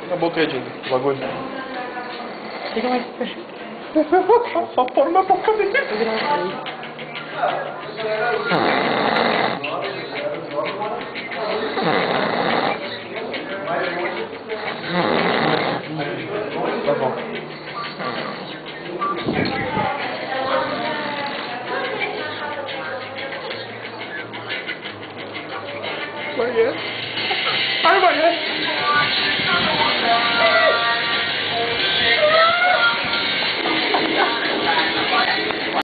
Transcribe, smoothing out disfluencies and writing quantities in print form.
na boca, Edinho, o bagulho. Chega mais perto. Só pôr na boca dele. Tá bom. Vai, é. Ai, vai, é.